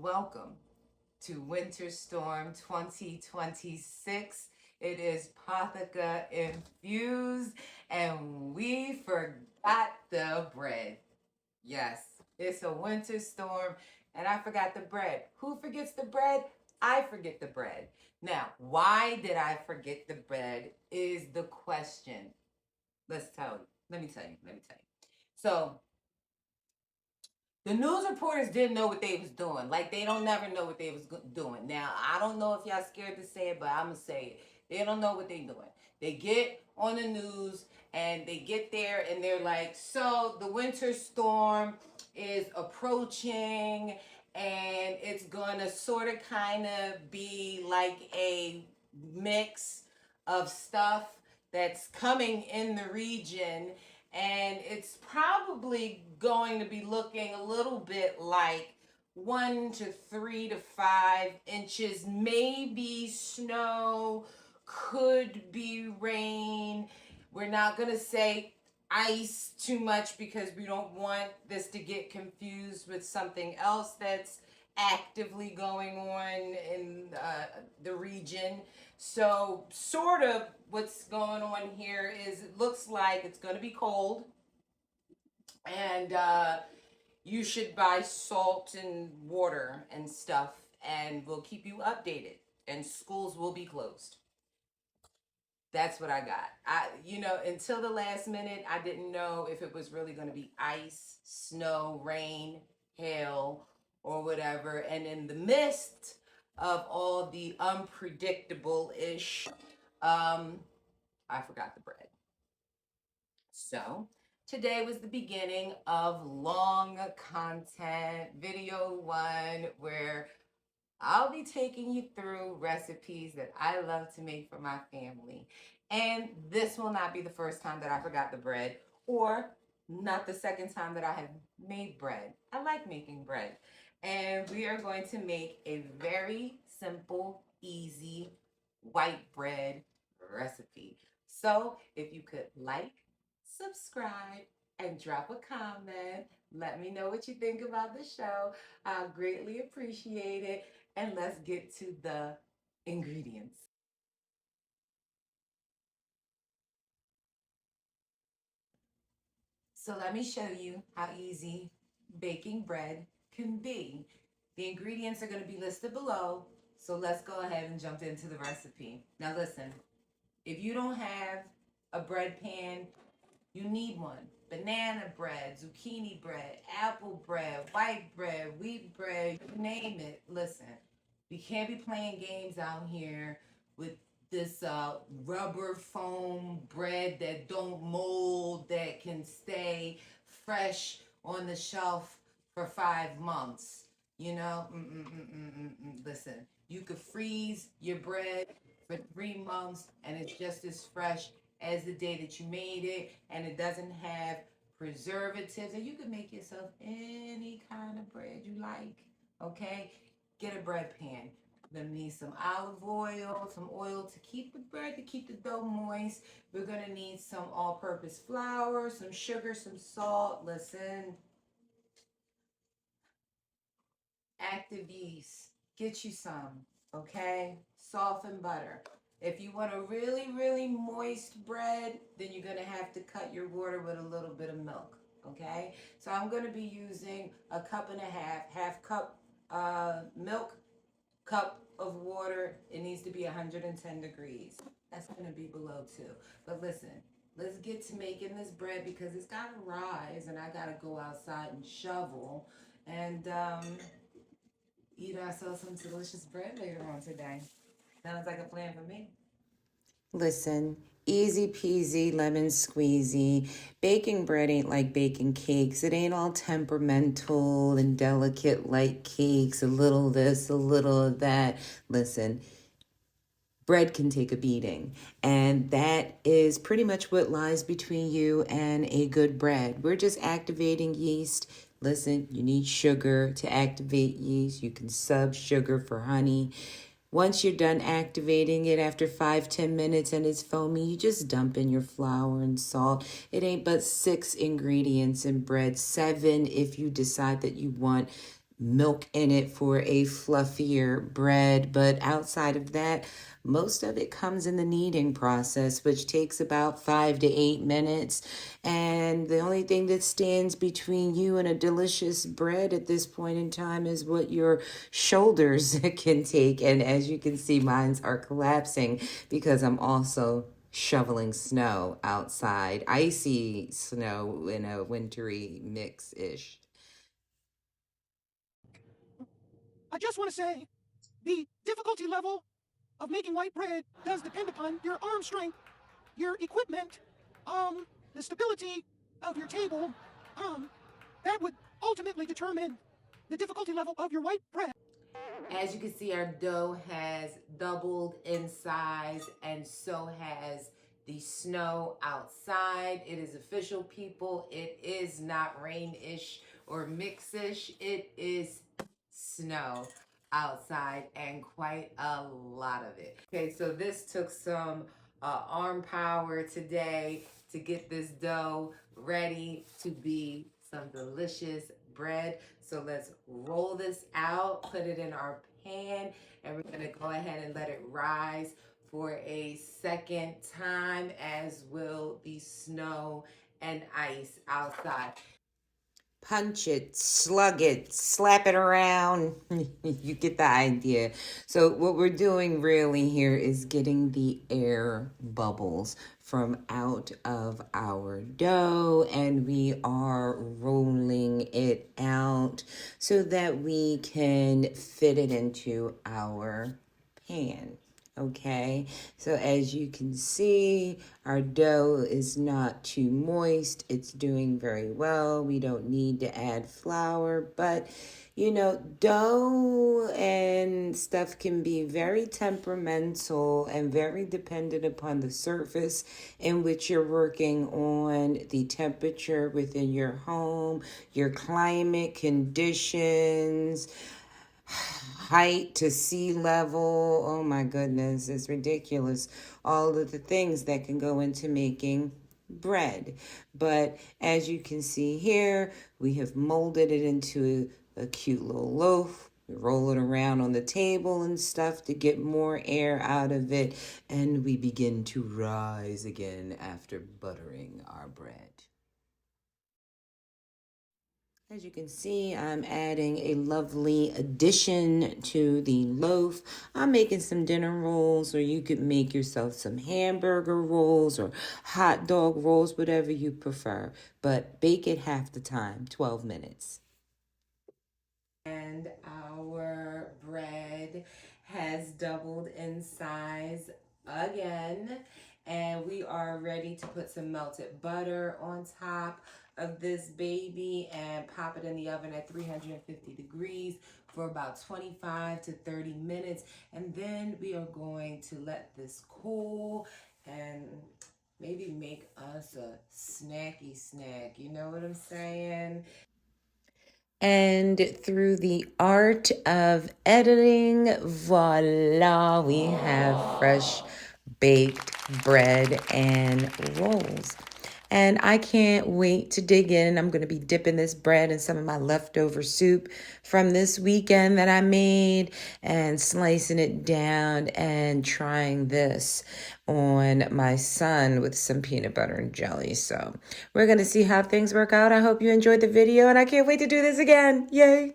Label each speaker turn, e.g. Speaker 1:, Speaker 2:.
Speaker 1: Welcome to Winter Storm 2026. It is Pothica infused, and we forgot the bread. Yes, it's a winter storm, and I forgot the bread. Who forgets the bread? I forget the bread. Now, why did I forget the bread is the question. Let's tell you. Let me tell you. So, the news reporters didn't know what they was doing. Like, they don't never know what they was doing. Now, I don't know if y'all scared to say it, but I'm gonna say it. They don't know what they doing. They get on the news and they get there and they're like, so the winter storm is approaching and it's gonna sort of kind of be like a mix of stuff that's coming in the region, and it's probably going to be looking a little bit like 1 to 3 to 5 inches, maybe snow, could be rain. We're not going to say ice too much because we don't want this to get confused with something else that's actively going on in the region. So, sort of what's going on here is it looks like it's going to be cold, and you should buy salt and water and stuff, and we'll keep you updated. And schools will be closed. That's what I got. Until the last minute, I didn't know if it was really going to be ice, snow, rain, hail, or whatever. And in the midst of all the unpredictable ish, I forgot the bread. So today was the beginning of long content, video one, where I'll be taking you through recipes that I love to make for my family. And this will not be the first time that I forgot the bread, or not the second time that I have made bread. I like making bread. And we are going to make a very simple, easy white bread recipe. So if you could like, subscribe, and drop a comment, let me know what you think about the show. I'll greatly appreciate it. And let's get to the ingredients. So let me show you how easy baking bread can be. The ingredients are going to be listed below. So let's go ahead and jump into the recipe. Now listen, if you don't have a bread pan, you need one. Banana bread, zucchini bread, apple bread, white bread, wheat bread, you name it. Listen, we can't be playing games out here with this rubber foam bread that don't mold, that can stay fresh on the shelf for 5 months. Listen, you could freeze your bread for 3 months and it's just as fresh as the day that you made it, and it doesn't have preservatives, and you can make yourself any kind of bread you like. Okay, get a bread pan. We're gonna need some olive oil, some oil to keep the bread, to keep the dough moist. We're gonna need some all-purpose flour, some sugar, some salt. Listen, active yeast, get you some. Okay, softened butter. If you want a really, really moist bread, then you're going to have to cut your water with a little bit of milk. Okay, so I'm going to be using a cup and a half cup milk, cup of water. It needs to be 110 degrees. That's going to be below too. But listen, let's get to making this bread because it's got to rise, and I got to go outside and shovel and eat ourselves some delicious bread later on today. Sounds like a plan for me. Listen, easy peasy, lemon squeezy. Baking bread ain't like baking cakes. It ain't all temperamental and delicate like cakes, a little this, a little of that. Listen, bread can take a beating, and that is pretty much what lies between you and a good bread. We're just activating yeast. Listen, you need sugar to activate yeast. You can sub sugar for honey. Once you're done activating it after 5-10 minutes and it's foamy, you just dump in your flour and salt. It ain't but 6 ingredients in bread, 7 if you decide that you want
Speaker 2: milk in it for a fluffier bread. But outside of that, most of it comes in the kneading process, which takes about 5 to 8 minutes. And the only thing that stands between you and a delicious bread at this point in time is what your shoulders can take. And as you can see, mine are collapsing because I'm also shoveling snow outside, icy snow in a wintry mix-ish.
Speaker 3: I just want to say the difficulty level of making white bread does depend upon your arm strength, your equipment, the stability of your table. That would ultimately determine the difficulty level of your white bread.
Speaker 1: As you can see, our dough has doubled in size, and so has the snow outside. It is official, people. It is not rain-ish or mix-ish. It is snow outside, and quite a lot of it. Okay, so this took some arm power today to get this dough ready to be some delicious bread. So let's roll this out, put it in our pan, and we're gonna go ahead and let it rise for a second time, as will the snow and ice outside.
Speaker 2: Punch it, slug it, slap it around. You get the idea. So what we're doing really here is getting the air bubbles from out of our dough, and we are rolling it out so that we can fit it into our pan. Okay, so as you can see, our dough is not too moist. It's doing very well. We don't need to add flour, but you know, dough and stuff can be very temperamental and very dependent upon the surface in which you're working on, the temperature within your home, your climate conditions, height to sea level. Oh my goodness, it's ridiculous. All of the things that can go into making bread. But as you can see here, we have molded it into a cute little loaf. We roll it around on the table and stuff to get more air out of it. And we begin to rise again after buttering our bread. As you can see, I'm adding a lovely addition to the loaf. I'm making some dinner rolls, or you could make yourself some hamburger rolls or hot dog rolls, whatever you prefer. But bake it half the time, 12 minutes.
Speaker 1: And our bread has doubled in size again. And we are ready to put some melted butter on top of this baby and pop it in the oven at 350 degrees for about 25 to 30 minutes. And then we are going to let this cool and maybe make us a snacky snack. You know what I'm saying?
Speaker 2: And through the art of editing, voila, we have fresh baked bread and rolls. And I can't wait to dig in. I'm going to be dipping this bread in some of my leftover soup from this weekend that I made and slicing it down and trying this on my son with some peanut butter and jelly. So we're going to see how things work out. I hope you enjoyed the video, and I can't wait to do this again. Yay!